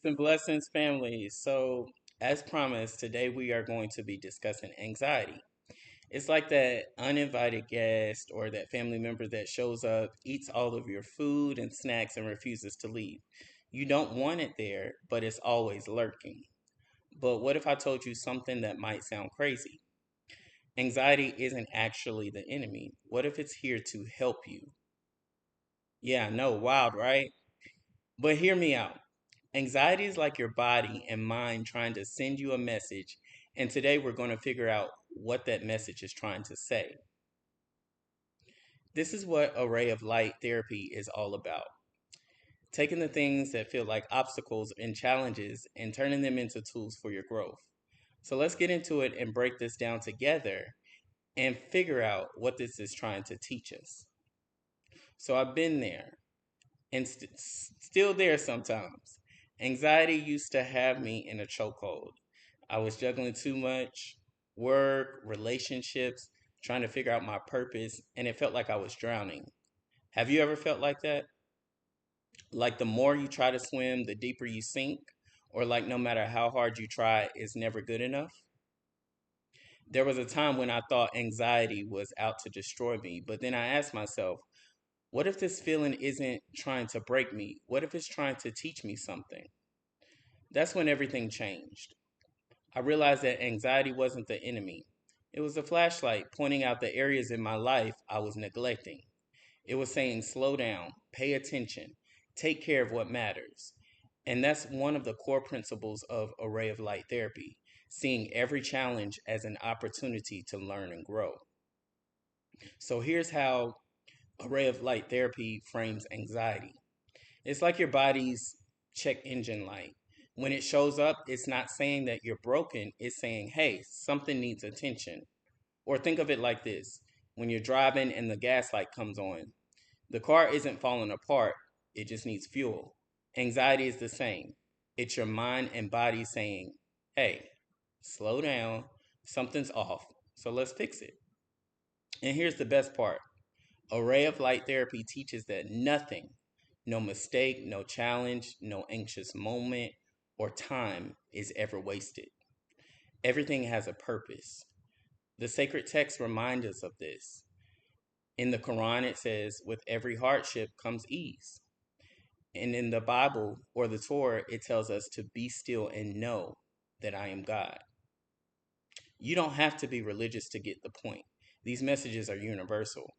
And blessings, family. So, as promised, today we are going to be discussing anxiety. It's like that uninvited guest or that family member that shows up, eats all of your food and snacks, and refuses to leave. You don't want it there, but it's always lurking. But what if I told you something that might sound crazy? Anxiety isn't actually the enemy. What if it's here to help you? Yeah, no, wild, right? But hear me out. Anxiety is like your body and mind trying to send you a message, and today we're going to figure out what that message is trying to say. This is what Array of Light therapy is all about, taking the things that feel like obstacles and challenges and turning them into tools for your growth. So let's get into it and break this down together and figure out what this is trying to teach us. So I've been there and still there sometimes. Anxiety used to have me in a chokehold. I was juggling too much work, relationships, trying to figure out my purpose, and it felt like I was drowning. Have you ever felt like that? Like the more you try to swim, the deeper you sink? Or like no matter how hard you try, it's never good enough? There was a time when I thought anxiety was out to destroy me, but then I asked myself, what if this feeling isn't trying to break me? What if it's trying to teach me something? That's when everything changed. I realized that anxiety wasn't the enemy. It was a flashlight pointing out the areas in my life I was neglecting. It was saying, slow down, pay attention, take care of what matters. And that's one of the core principles of Array of Light therapy, seeing every challenge as an opportunity to learn and grow. So here's how Array of Light therapy frames anxiety. It's like your body's check engine light. When it shows up, it's not saying that you're broken, it's saying, hey, something needs attention. Or think of it like this: when you're driving and the gas light comes on, the car isn't falling apart, it just needs fuel. Anxiety is the same. It's your mind and body saying, hey, slow down, something's off, so let's fix it. And here's the best part: Array of Light therapy teaches that nothing, no mistake, no challenge, no anxious moment or time is ever wasted. Everything has a purpose. The sacred texts remind us of this. In the Quran, it says, with every hardship comes ease. And in the Bible or the Torah, it tells us to be still and know that I am God. You don't have to be religious to get the point. These messages are universal.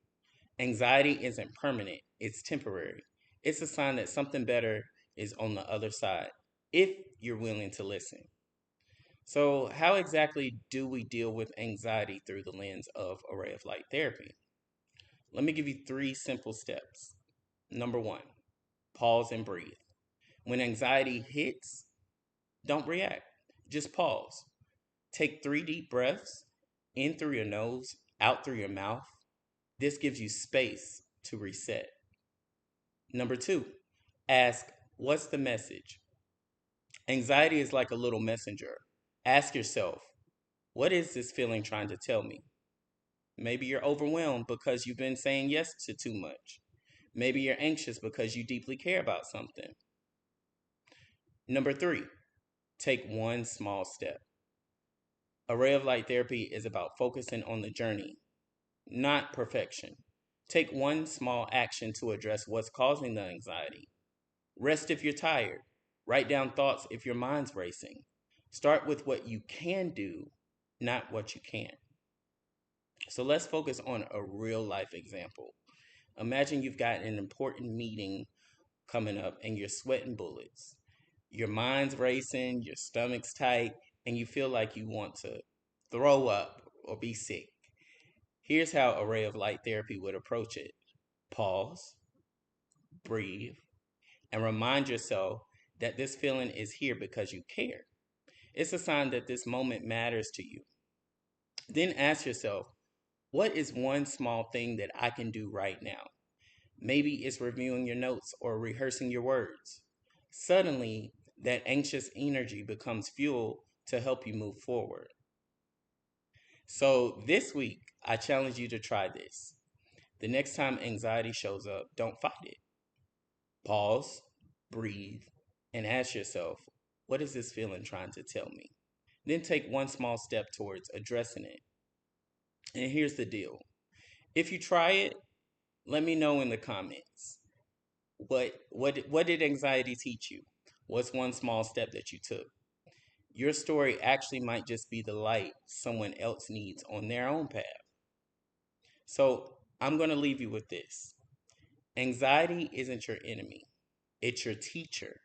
Anxiety isn't permanent, it's temporary. It's a sign that something better is on the other side, if you're willing to listen. So, how exactly do we deal with anxiety through the lens of Array of Light therapy? Let me give you three simple steps. Number one, pause and breathe. When anxiety hits, don't react, just pause. Take 3 deep breaths, in through your nose, out through your mouth. This gives you space to reset. Number two, ask, what's the message? Anxiety is like a little messenger. Ask yourself, what is this feeling trying to tell me? Maybe you're overwhelmed because you've been saying yes to too much. Maybe you're anxious because you deeply care about something. Number three, take one small step. Array of Light therapy is about focusing on the journey, not perfection. Take one small action to address what's causing the anxiety. Rest if you're tired. Write down thoughts if your mind's racing. Start with what you can do, not what you can't. So let's focus on a real life example. Imagine you've got an important meeting coming up and you're sweating bullets. Your mind's racing, your stomach's tight, and you feel like you want to throw up or be sick. Here's how Array of Light therapy would approach it: pause, breathe, and remind yourself that this feeling is here because you care. It's a sign that this moment matters to you. Then ask yourself, what is one small thing that I can do right now? Maybe it's reviewing your notes or rehearsing your words. Suddenly, that anxious energy becomes fuel to help you move forward. So, this week, I challenge you to try this. The next time anxiety shows up, don't fight it. Pause, breathe, and ask yourself, what is this feeling trying to tell me? Then take one small step towards addressing it. And here's the deal. If you try it, let me know in the comments. What did anxiety teach you? What's one small step that you took? Your story actually might just be the light someone else needs on their own path. So I'm going to leave you with this. Anxiety isn't your enemy, it's your teacher.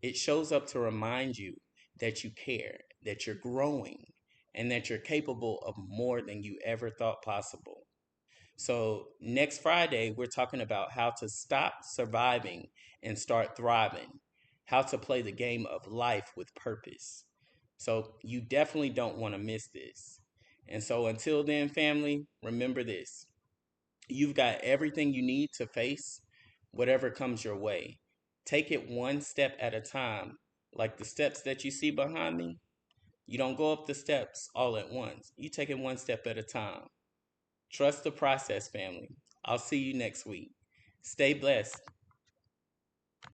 It shows up to remind you that you care, that you're growing, and that you're capable of more than you ever thought possible. So, next Friday, we're talking about how to stop surviving and start thriving, how to play the game of life with purpose. So, you definitely don't want to miss this. And so, until then, family, remember this: you've got everything you need to face whatever comes your way. Take it one step at a time, like the steps that you see behind me. You don't go up the steps all at once, you take it one step at a time. Trust the process, family. I'll see you next week. Stay blessed.